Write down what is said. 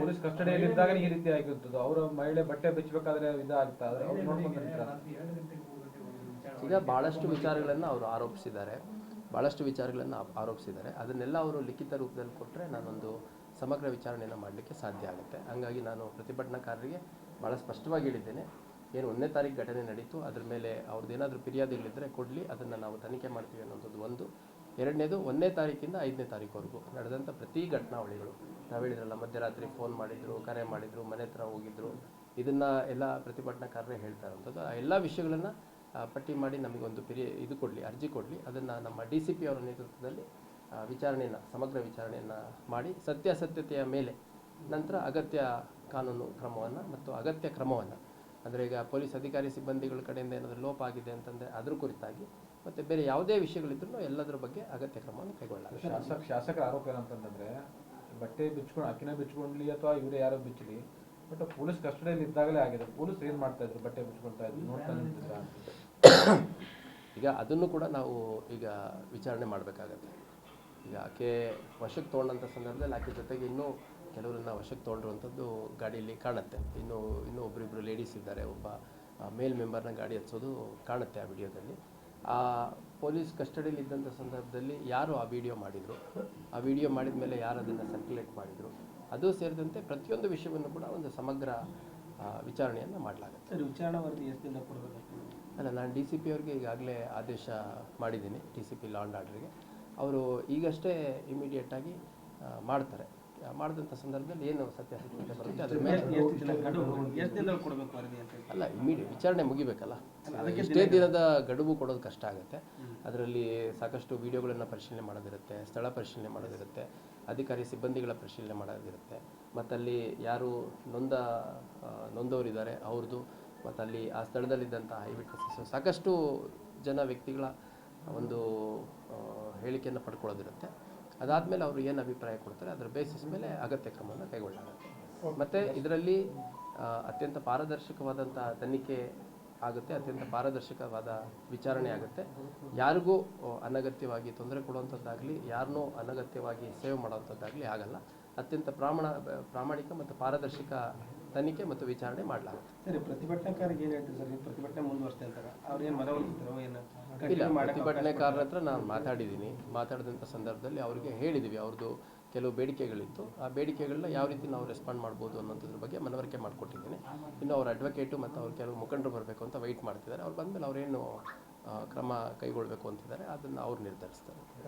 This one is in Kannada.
ಪೊಲೀಸ್ ಕಸ್ಟಡಿಯಲ್ಲಿ ಇದ್ದಾಗ ಈ ರೀತಿ ಆಗಿರುತ್ತದೆ. ಅವರ ಮಹಿಳೆ ಬಟ್ಟೆ ಬಿಚ್ಚಬೇಕಾದ್ರೆ ಇದಾಗ್ತಾ ಅವ್ರು ನೋಡ್ಕೊಂಡು ಈಗ ಭಾಳಷ್ಟು ವಿಚಾರಗಳನ್ನು ಅವರು ಆರೋಪಿಸಿದ್ದಾರೆ. ಅದನ್ನೆಲ್ಲ ಅವರು ಲಿಖಿತ ರೂಪದಲ್ಲಿ ಕೊಟ್ಟರೆ ನಾನೊಂದು ಸಮಗ್ರ ವಿಚಾರಣೆಯನ್ನು ಮಾಡಲಿಕ್ಕೆ ಸಾಧ್ಯ ಆಗುತ್ತೆ. ಹಾಗಾಗಿ ನಾನು ಪ್ರತಿಭಟನಾಕಾರರಿಗೆ ಭಾಳ ಸ್ಪಷ್ಟವಾಗಿ ಹೇಳಿದ್ದೇನೆ, ಏನು 1ನೇ ತಾರೀಕು ಘಟನೆ ನಡೀತು, ಅದ್ರ ಮೇಲೆ ಅವ್ರದ್ದು ಏನಾದರೂ ಫಿರ್ಯಾದಿಗಳಿದ್ದರೆ ಕೊಡಲಿ, ಅದನ್ನು ನಾವು ತನಿಖೆ ಮಾಡ್ತೀವಿ ಅನ್ನೋಂಥದ್ದು ಒಂದು. ಎರಡನೇದು, 1ನೇ ತಾರೀಕಿಂದ 5ನೇ ತಾರೀಕುವರೆಗೂ ನಡೆದಂಥ ಪ್ರತಿ ಘಟನಾವಳಿಗಳು, ನಾವು ಹೇಳಿದ್ರಲ್ಲ, ಮಧ್ಯರಾತ್ರಿ ಫೋನ್ ಮಾಡಿದರು, ಕರೆ ಮಾಡಿದರು, ಮನೆ ಹತ್ರ ಹೋಗಿದ್ದರು, ಇದನ್ನು ಎಲ್ಲ ಪ್ರತಿಭಟನಾಕಾರರೇ ಹೇಳ್ತಾ ಇರೋಂಥದ್ದು. ಆ ಎಲ್ಲ ವಿಷಯಗಳನ್ನು ಪಟ್ಟಿ ಮಾಡಿ ನಮಗೊಂದು ಅರ್ಜಿ ಕೊಡಲಿ. ಅದನ್ನು ನಮ್ಮ DCP ಅವರ ನೇತೃತ್ವದಲ್ಲಿ ಸಮಗ್ರ ವಿಚಾರಣೆಯನ್ನು ಮಾಡಿ ಸತ್ಯಾಸತ್ಯತೆಯ ಮೇಲೆ ನಂತರ ಅಗತ್ಯ ಕಾನೂನು ಕ್ರಮವನ್ನು ಮತ್ತು ಅಗತ್ಯ ಕ್ರಮವನ್ನು, ಅಂದರೆ ಈಗ ಪೊಲೀಸ್ ಅಧಿಕಾರಿ ಸಿಬ್ಬಂದಿಗಳ ಕಡೆಯಿಂದ ಏನಾದರೂ ಲೋಪ ಆಗಿದೆ ಅಂತಂದರೆ ಅದ್ರ ಕುರಿತಾಗಿ ಮತ್ತು ಬೇರೆ ಯಾವುದೇ ವಿಷಯಗಳಿದ್ರೂ ಎಲ್ಲದರ ಬಗ್ಗೆ ಅಗತ್ಯ ಕ್ರಮವನ್ನು ಕೈಗೊಳ್ಳಲಾಗುತ್ತೆ. ಶಾಸಕರ ಆರೋಪ ಏನಂತಂದರೆ, ಬಟ್ಟೆ ಅಕ್ಕಿನ ಬಿಚ್ಕೊಂಡ್ಲಿ ಅಥವಾ ಇವರೇ ಯಾರೋ ಬಿಚ್ಚಲಿ, ಬಟ್ ಪೊಲೀಸ್ ಕಸ್ಟಡಿಯಲ್ಲಿ ಇದ್ದಾಗಲೇ ಆಗಿದೆ. ಪೊಲೀಸ್ ಏನು ಮಾಡ್ತಾ ಇದ್ರು? ಬಟ್ಟೆ ಬಿಚ್ಕೊಳ್ತಾ ಇದ್ರು, ನೋಡ್ತಾ ನಿಂತಿದ್ರ? ಈಗ ಅದನ್ನು ಕೂಡ ನಾವು ಈಗ ವಿಚಾರಣೆ ಮಾಡಬೇಕಾಗತ್ತೆ. ಈಗ ಆಕೆ ವಶಕ್ಕೆ ತೊಗೊಂಡಂಥ ಸಂದರ್ಭದಲ್ಲಿ ಆಕೆ ಜೊತೆಗೆ ಇನ್ನೂ ಕೆಲವರನ್ನ ವಶಕ್ಕೆ ತೊಗೊಂಡಿರುವಂಥದ್ದು ಗಾಡಿಯಲ್ಲಿ ಕಾಣುತ್ತೆ. ಇನ್ನೂ ಒಬ್ಬರಿಬ್ಬರು ಲೇಡೀಸ್ ಇದ್ದಾರೆ. ಒಬ್ಬ ಮೇಲ್ ಮೆಂಬರ್ನ ಗಾಡಿ ಹಚ್ಚೋದು ಕಾಣುತ್ತೆ ಆ ವಿಡಿಯೋದಲ್ಲಿ. ಆ ಪೊಲೀಸ್ ಕಸ್ಟಡಿಯಲ್ಲಿ ಇದ್ದಂಥ ಸಂದರ್ಭದಲ್ಲಿ ಯಾರು ಆ ವಿಡಿಯೋ ಮಾಡಿದರು, ಆ ವಿಡಿಯೋ ಮಾಡಿದ ಮೇಲೆ ಯಾರು ಅದನ್ನು ಸರ್ಕ್ಯುಲೇಟ್ ಮಾಡಿದರು, ಅದು ಸೇರಿದಂತೆ ಪ್ರತಿಯೊಂದು ವಿಷಯವನ್ನು ಕೂಡ ಒಂದು ಸಮಗ್ರ ವಿಚಾರಣೆಯನ್ನು ಮಾಡಲಾಗುತ್ತೆ. ಸರ್, ವಿಚಾರಣಾ ವರದಿ ಎಷ್ಟು ದಿನ ಕೊಡಬೇಕು? ಅಲ್ಲ, ನಾನು DCP ಅವ್ರಿಗೆ ಈಗಾಗಲೇ ಆದೇಶ ಮಾಡಿದ್ದೀನಿ, DCP ಲಾ ಆ್ಯಂಡ್ ಆರ್ಡರ್ಗೆ. ಅವರು ಈಗಷ್ಟೇ ಇಮಿಡಿಯೇಟಾಗಿ ಮಾಡ್ತಾರೆ. ಮಾಡಿದಂಥ ಸಂದರ್ಭದಲ್ಲಿ ಏನು ಸತ್ಯಾಸತ್ಯತೆ ಬರುತ್ತೆ ಅದ್ರ ಮೇಲೆ ಅಲ್ಲ, ವಿಚಾರಣೆ ಮುಗಿಬೇಕಲ್ಲ. ಇಷ್ಟೇ ದಿನದ ಗಡುವು ಕೊಡೋದು ಕಷ್ಟ ಆಗುತ್ತೆ. ಅದರಲ್ಲಿ ಸಾಕಷ್ಟು ವಿಡಿಯೋಗಳನ್ನು ಪರಿಶೀಲನೆ ಮಾಡೋದಿರುತ್ತೆ, ಸ್ಥಳ ಪರಿಶೀಲನೆ ಮಾಡೋದಿರುತ್ತೆ, ಅಧಿಕಾರಿ ಸಿಬ್ಬಂದಿಗಳ ಪರಿಶೀಲನೆ ಮಾಡೋದಿರುತ್ತೆ, ಮತ್ತು ಅಲ್ಲಿ ಯಾರು ನೊಂದವರಿದ್ದಾರೆ ಅವ್ರದ್ದು, ಮತ್ತು ಅಲ್ಲಿ ಆ ಸ್ಥಳದಲ್ಲಿದ್ದಂಥ ಐ ವಿಟ್ನೆಸಸ್, ಸಾಕಷ್ಟು ವ್ಯಕ್ತಿಗಳ ಒಂದು ಹೇಳಿಕೆಯನ್ನು ಪಡ್ಕೊಳ್ಳೋದಿರುತ್ತೆ. ಅದಾದಮೇಲೆ ಅವರು ಏನು ಅಭಿಪ್ರಾಯ ಕೊಡ್ತಾರೆ ಅದರ ಬೇಸಿಸ್ ಮೇಲೆ ಅಗತ್ಯ ಕ್ರಮವನ್ನು ಕೈಗೊಳ್ಳಲಾಗುತ್ತೆ. ಮತ್ತು ಇದರಲ್ಲಿ ಅತ್ಯಂತ ಪಾರದರ್ಶಕವಾದಂಥ ತನಿಖೆ ಆಗುತ್ತೆ, ಅತ್ಯಂತ ಪಾರದರ್ಶಕವಾದ ವಿಚಾರಣೆ ಆಗುತ್ತೆ. ಯಾರಿಗೂ ಅನಗತ್ಯವಾಗಿ ತೊಂದರೆ ಕೊಡುವಂಥದ್ದಾಗಲಿ, ಯಾರನ್ನೂ ಅನಗತ್ಯವಾಗಿ ಸೇವ್ ಮಾಡುವಂಥದ್ದಾಗಲಿ ಆಗಲ್ಲ. ಅತ್ಯಂತ ಪ್ರಾಮಾಣಿಕ ಮತ್ತು ಪಾರದರ್ಶಕ ತನಿಖೆ ಮತ್ತು ವಿಚಾರಣೆ ಮಾಡಲಾಗುತ್ತೆ. ಸರಿ, ಪ್ರತಿಭಟನಾಕಾರರಿಗೆ ಏನು ಹೇಳ್ತೀರಿ ಸರ್? ಪ್ರತಿಭಟನೆ ಮುಂದುವರಿಸ್ತಾ ಇರ್ತಾರೆ, ಅವ್ರು ಏನು ಮನವೊಲಿಸ್ತಾರೋ ಏನು? ಇಲ್ಲ, ಪ್ರತಿಭಟನೆಕಾರರ ಹತ್ರ ನಾನು ಮಾತಾಡಿದಂಥ ಸಂದರ್ಭದಲ್ಲಿ ಅವರಿಗೆ ಹೇಳಿದ್ದೀವಿ, ಅವ್ರದ್ದು ಕೆಲವು ಬೇಡಿಕೆಗಳಿತ್ತು. ಆ ಬೇಡಿಕೆಗಳನ್ನ ಯಾವ ರೀತಿ ನಾವು ರೆಸ್ಪಾಂಡ್ ಮಾಡ್ಬೋದು ಅನ್ನೋದ್ರ ಬಗ್ಗೆ ಮನವರಿಕೆ ಮಾಡಿಕೊಟ್ಟಿದ್ದೀನಿ. ಇನ್ನು ಅವ್ರ ಅಡ್ವೊಕೇಟು ಮತ್ತು ಅವ್ರು ಕೆಲವು ಮುಖಂಡರು ಬರಬೇಕು ಅಂತ ವೆಯ್ಟ್ ಮಾಡ್ತಿದ್ದಾರೆ. ಅವ್ರು ಬಂದಮೇಲೆ ಅವರೇನು ಕ್ರಮ ಕೈಗೊಳ್ಳಬೇಕು ಅಂತಿದ್ದಾರೆ ಅದನ್ನು ಅವ್ರು ನಿರ್ಧರಿಸ್ತಾರೆ.